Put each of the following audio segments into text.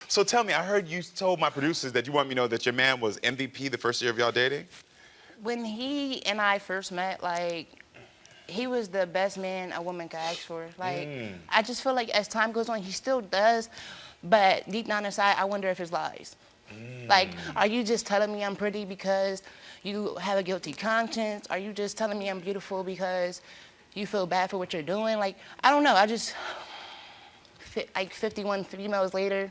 So tell me, I heard you told my producers that you want me to know that your man was MVP the first year of y'all dating? When he and I first met, like, he was the best man a woman could ask for. Like, I just feel like as time goes on, he still does, but deep down inside, I wonder if it's lies. Like, are you just telling me I'm pretty because you have a guilty conscience? Are you just telling me I'm beautiful because you feel bad for what you're doing? Like, I don't know. I just, like 51 females later,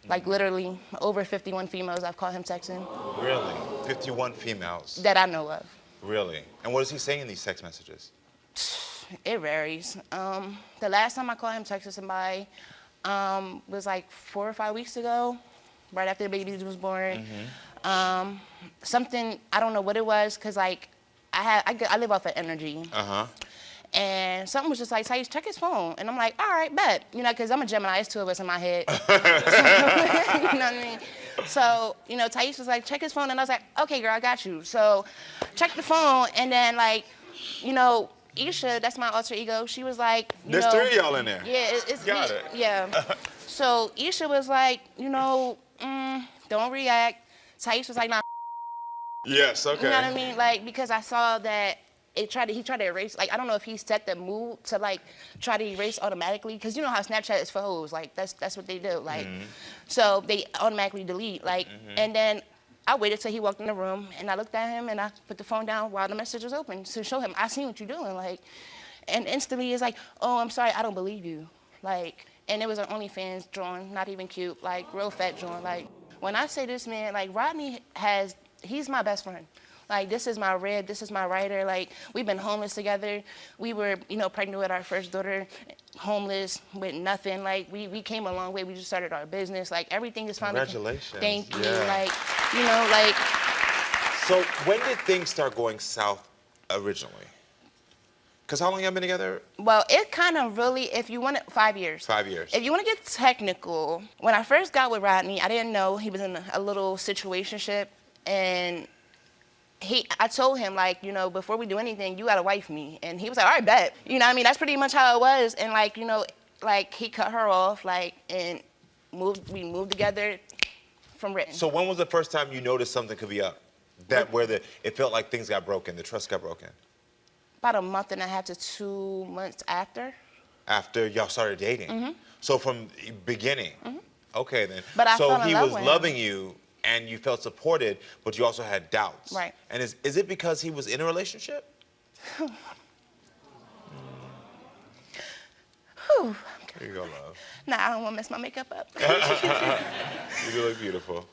like literally over 51 females I've caught him texting. Really? 51 females? That I know of. Really? And what is he saying in these text messages? It varies. The last time I caught him texting somebody was like 4 or 5 weeks ago, right after the baby was born. Something, I don't know what it was, cause like I live off of energy. And something was just like, Thais, check his phone. And I'm like, all right, bet. You know, cause I'm a Gemini, it's 2 of us in my head. You know what I mean? So, you know, Thais was like, check his phone. And I was like, okay, girl, I got you. So check the phone. And then like, you know, Isha, that's my alter ego, she was like, There's 3 of y'all in there. Yeah, it's Got me. it. Yeah. So Isha was like, you know, don't react. Thais was like, nah. Yes, okay. You know what I mean? Like, because I saw that he tried to erase, like, I don't know if he set the mood to like try to erase automatically, because you know how Snapchat is for hoes, like that's what they do, like, so they automatically delete, like, and then I waited till he walked in the room and I looked at him and I put the phone down while the message was open to show him, I seen what you're doing, like, and instantly it's like, oh, I'm sorry, I don't believe you, like, and it was an OnlyFans drawing, not even cute, like, real fat drawing, like, when I say this man, like, Rodney he's my best friend. Like, this is my rib, this is my writer. Like, we've been homeless together. We were, you know, pregnant with our first daughter, homeless with nothing. Like, we came a long way. We just started our business. Like, everything is fine. Congratulations. Thank you. Yeah. Like, you know, like. So when did things start going south originally? Because how long y'all been together? Well, it kind of really, if you want to, 5 years. 5 years. If you want to get technical, when I first got with Rodney, I didn't know he was in a little situationship, and I told him, like, you know, before we do anything, you gotta wife me. And he was like, all right, bet. You know what I mean? That's pretty much how it was. And like, you know, like he cut her off, like, and we moved together from written. So when was the first time you noticed something could be up? It felt like things got broken, the trust got broken? About a month and a half to 2 months after. After y'all started dating? So from the beginning? Okay then. But I so fell in he love was with loving him. you and you felt supported, but you also had doubts. Right. And is it because he was in a relationship? Whew. Here you go, love. Nah, I don't want to mess my makeup up. You do look beautiful.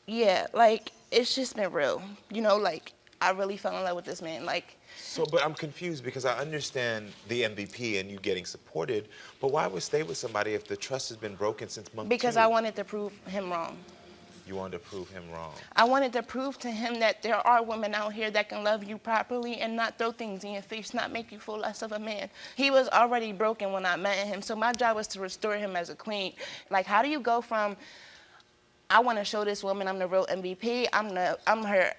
Yeah, like, it's just been real. You know, like, I really fell in love with this man. Like. So, but I'm confused because I understand the MVP and you getting supported, but why would stay with somebody if the trust has been broken since month 2? Because I wanted to prove him wrong. You wanted to prove him wrong. I wanted to prove to him that there are women out here that can love you properly and not throw things in your face, not make you feel less of a man. He was already broken when I met him, so my job was to restore him as a queen. Like, how do you go from, I want to show this woman I'm the real MVP, I'm her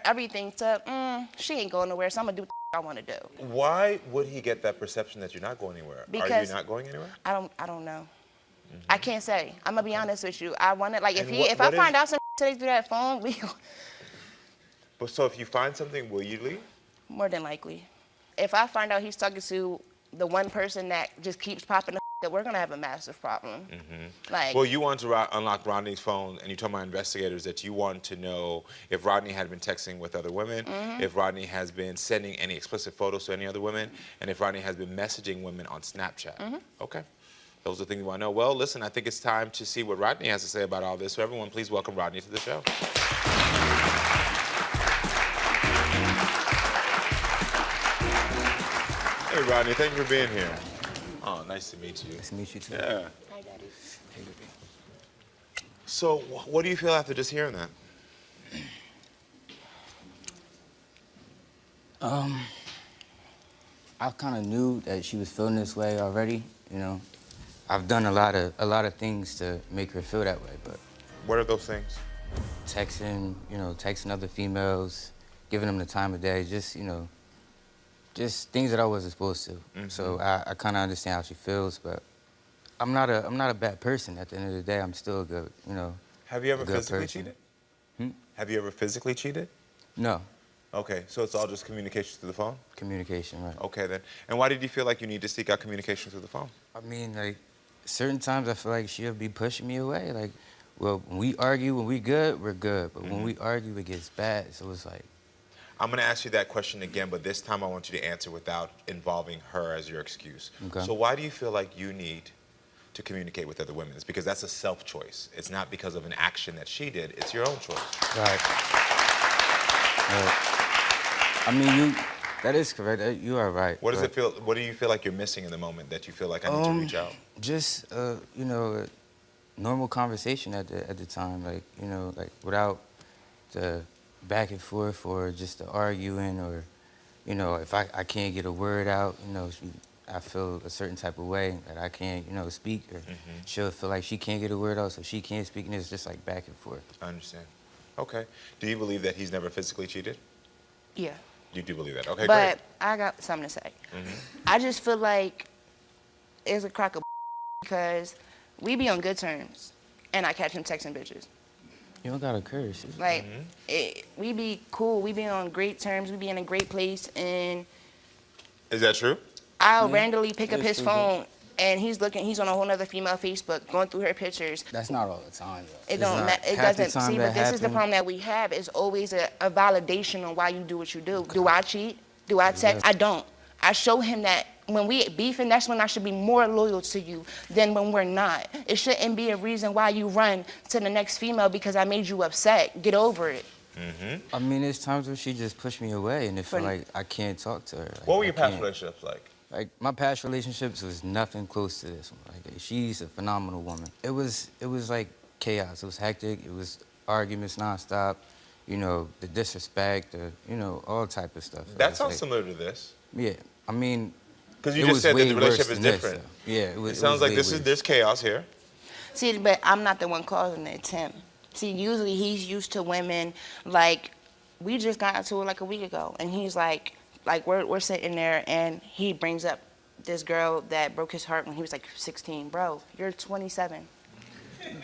everything, to, she ain't going nowhere, so I'm going to do what I want to do. Why would he get that perception that you're not going anywhere? Because are you not going anywhere? I don't know. I can't say. I'm gonna be honest with you. I want it, like, if I find out some today through that phone, But so if you find something, will you leave? More than likely. If I find out he's talking to the one person that just keeps popping that, we're gonna have a massive problem. Like. Well, you want to unlock Rodney's phone, and you told my investigators that you want to know if Rodney had been texting with other women, if Rodney has been sending any explicit photos to any other women, and if Rodney has been messaging women on Snapchat. Okay. Those are the things you want to know. Well, listen, I think it's time to see what Rodney has to say about all this. So everyone, please welcome Rodney to the show. Hey, Rodney, thank you for being here. Oh, nice to meet you. Nice to meet you, too. Yeah. Hi, Daddy. Hey, baby. So, what do you feel after just hearing that? I kind of knew that she was feeling this way already, you know. I've done a lot of things to make her feel that way, but What are those things? texting, you know, texting other females, giving them the time of day, just, you know, just things that I wasn't supposed to. So I kind of understand how she feels, but I'm not a bad person. At the end of the day, I'm still a good, you know. Have you ever a good physically person. cheated? Have you ever physically cheated? No. Okay, so it's all just communication through the phone? Communication, right. Okay, then. And why did you feel like you need to seek out communication through the phone? I mean, like, certain times I feel like she'll be pushing me away. Like, well, when we argue, when we good, we're good. But when we argue, it gets bad. So it's like... I'm going to ask you that question again, but this time I want you to answer without involving her as your excuse. Okay. So why do you feel like you need to communicate with other women? It's because that's a self-choice. It's not because of an action that she did. It's your own choice. Right. I mean, that is correct. You are right. What does it feel? What do you feel like you're missing in the moment that you feel like I need to reach out? Just you know, a normal conversation at the time, like, you know, like without the back and forth or just the arguing, or, you know, if I can't get a word out, you know, I feel a certain type of way that I can't, you know, speak, or she'll feel like she can't get a word out, so she can't speak, and it's just like back and forth. I understand. Okay. Do you believe that he's never physically cheated? Yeah. You do believe that? Okay, But great. I got something to say. I just feel like it's a crock of because we be on good terms, and I catch him texting bitches. You don't gotta curse. Like, we be cool. We be on great terms. We be in a great place, and Is that true? I'll randomly pick up That's his true, phone, and he's on a whole nother female Facebook, going through her pictures. That's not all the time, though. It don't matter. It Half the doesn't. time See, that but this is the happen- problem that we have. Is always a validation on why you do what you do. Do I cheat? Do I text? I don't. I show him that when we beefing, that's when I should be more loyal to you than when we're not. It shouldn't be a reason why you run to the next female because I made you upset. Get over it. I mean, there's times where she just pushed me away, and it feel like I can't talk to her. Like, What were your I past can't. relationships like? Like, my past relationships was nothing close to this one. Like, she's a phenomenal woman. It was like chaos. It was hectic. It was arguments nonstop. You know, the disrespect, you know, all type of stuff. That sounds similar to this. Yeah, I mean, Because you it just was said that way the relationship worse is than this, different. though. Yeah, It sounds like way worse. there's chaos here. See, but I'm not the one causing it. It's him. See, usually he's used to women. Like, we just got into it like a week ago, and he's like we're sitting there, and he brings up this girl that broke his heart when he was like 16. Bro, you're 27.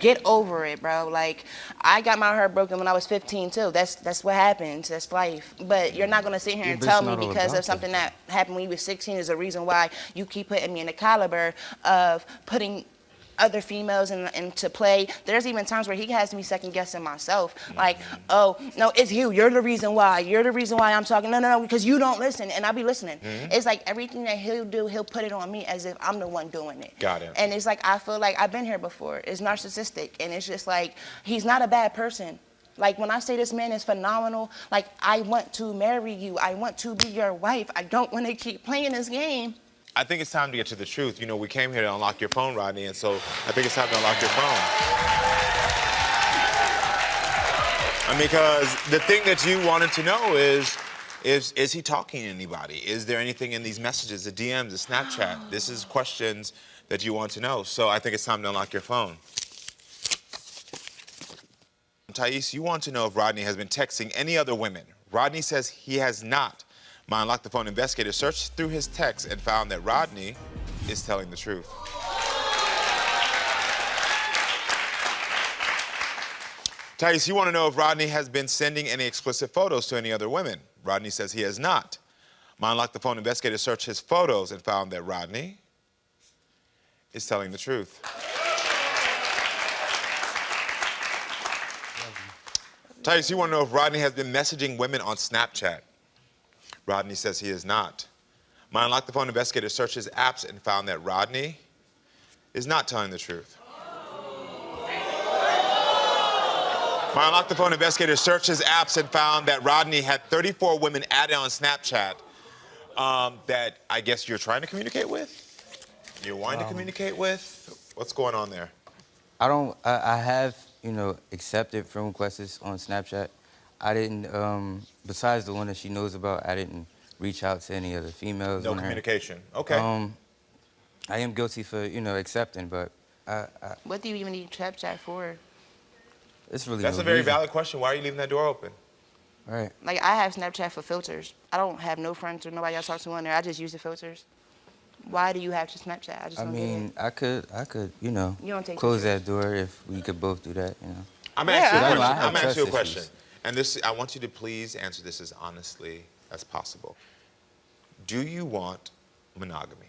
Get over it, bro. Like, I got my heart broken when I was 15 too. That's what happens. That's life. But you're not gonna sit here and tell me because of something that happened when you was 16 is a reason why you keep putting me in the caliber of putting other females into play. There's even times where he has me second guessing myself. Like, oh, no, it's you. You're the reason why. You're the reason why I'm talking. No, because you don't listen, and I be listening. It's like everything that he'll do, he'll put it on me as if I'm the one doing it. Got it. And it's like, I feel like I've been here before. It's narcissistic, and it's just like, he's not a bad person. Like, when I say this man is phenomenal, like, I want to marry you. I want to be your wife. I don't want to keep playing this game. I think it's time to get to the truth. You know, we came here to unlock your phone, Rodney, and so I think it's time to unlock your phone. Because the thing that you wanted to know is he talking to anybody? Is there anything in these messages, the DMs, the Snapchat? This is questions that you want to know. So I think it's time to unlock your phone. Thais, you want to know if Rodney has been texting any other women. Rodney says he has not. My Unlock the Phone investigator searched through his texts and found that Rodney is telling the truth. Thais, you want to know if Rodney has been sending any explicit photos to any other women. Rodney says he has not. My Unlock the Phone investigator searched his photos and found that Rodney is telling the truth. Thais, you want to know if Rodney has been messaging women on Snapchat. Rodney says he is not. My Unlock the Phone investigator searched his apps and found that Rodney is not telling the truth. My Unlock the Phone investigator searched his apps and found that Rodney had 34 women added on Snapchat that I guess you're trying to communicate with? You're wanting to communicate with? What's going on there? I have, you know, accepted friend requests on Snapchat. I didn't, besides the one that she knows about, I didn't reach out to any other females. No communication. Okay. I am guilty for, you know, accepting, but What do you even need Snapchat for? it's really That's no a very reason. valid question. Why are you leaving that door open? Right. Like, I have Snapchat for filters. I don't have no friends or nobody else talk to on there. I just use the filters. Why do you have to Snapchat? I just I don't get mean, it. I could, you know, You don't take close pictures. that door if we could both do that, you know. I'm gonna ask you a Yeah, I know, question. I have I'm gonna ask you a trust question. issues. And this, I want you to please answer this as honestly as possible. Do you want monogamy?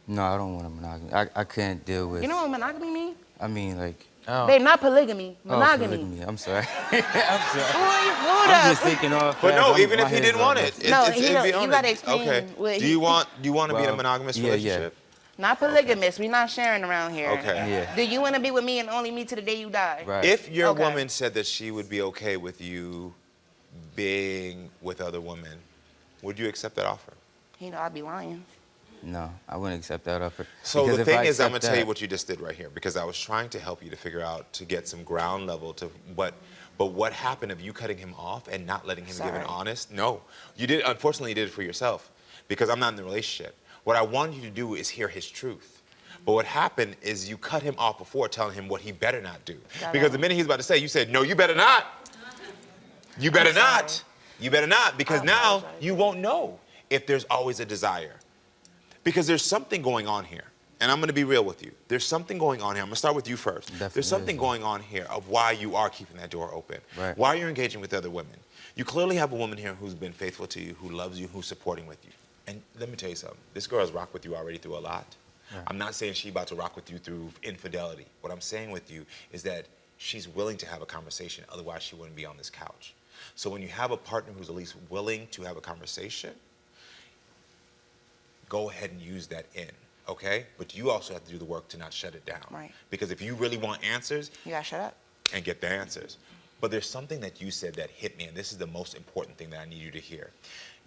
No, I don't want a monogamy. I can't deal with. You know what monogamy mean? I mean, like. Babe, not polygamy. Monogamy. Oh, polygamy. I'm sorry. I'm sorry. Hold I'm up. just thinking off. But no, fast. even My if he head's didn't all want messed it, No, it's, he it'd don't- be you on gotta it. explain Okay. what Do he- you want to be in a Well, monogamous yeah, relationship? Not polygamous. We're not sharing around here. Okay. Yeah. Do you want to be with me and only me to the day you die? Right. If your Okay. woman said that she would be okay with you being with other women, would you accept that offer? You know, I'd be lying. No, I wouldn't accept that offer. So Because the if I thing is, I'm gonna accept tell you that- what you just did right here, because I was trying to help you to figure out, to get some ground level to what, but what happened of you cutting him off and not letting him give an Sorry. honest? No, you did. Unfortunately, you did it for yourself, because I'm not in the relationship. What I wanted you to do is hear his truth. But what happened is you cut him off before telling him what he better not do. Got Because it. the minute he was about to say, you said, no, you better not. You better not. sorry. You better not, because I now apologize. you won't know if there's always a desire. Because there's something going on here. And I'm going to be real with you. There's something going on here. I'm going to start with you first. Definitely There's something is. going on here of why you are keeping that door open. Right. Why you're engaging with other women. You clearly have a woman here who's been faithful to you, who loves you, who's supporting with you. And let me tell you something. This girl has rocked with you already through a lot. Right. I'm not saying she's about to rock with you through infidelity. What I'm saying with you is that she's willing to have a conversation. Otherwise, she wouldn't be on this couch. So when you have a partner who's at least willing to have a conversation, go ahead and use that in, okay? But you also have to do the work to not shut it down. Right. Because if you really want answers, You gotta shut up. and get the answers. But there's something that you said that hit me, and this is the most important thing that I need you to hear.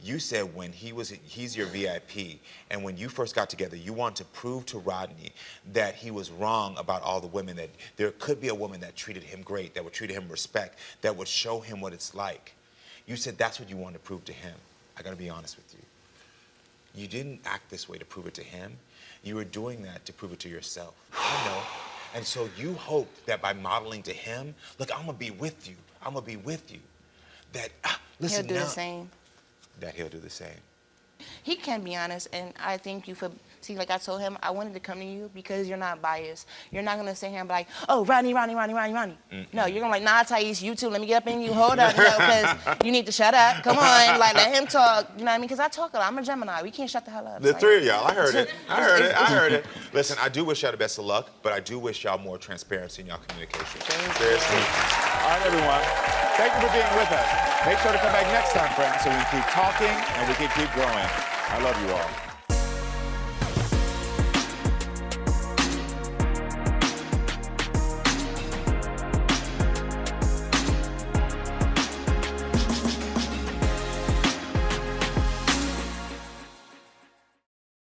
You said when he's your VIP, and when you first got together, you wanted to prove to Rodney that he was wrong about all the women, that there could be a woman that treated him great, that would treat him respect, that would show him what it's like. You said that's what you wanted to prove to him. I gotta be honest with you. You didn't act this way to prove it to him. You were doing that to prove it to yourself. I know. And so you hoped that by modeling to him, look, I'm gonna be with you. I'm gonna be with you. That, listen He'll do now, the same. that he'll do the same. He can be honest, and I thank you for, see, like I told him, I wanted to come to you because you're not biased. You're not gonna sit here and be like, oh, Rodney. No, you're gonna like, nah, Thais, you too, let me get up in you, hold up, because you need to shut up. Come on, like, let him talk, you know what I mean? Because I talk a lot, I'm a Gemini, we can't shut the hell up. The Like, three of y'all, I heard it. I heard it. I heard it. Listen, I do wish y'all the best of luck, but I do wish y'all more transparency in y'all communication. Seriously. All right, everyone. Thank you for being with us. Make sure to come back next time, friends, so we can keep talking and we can keep growing. I love you all.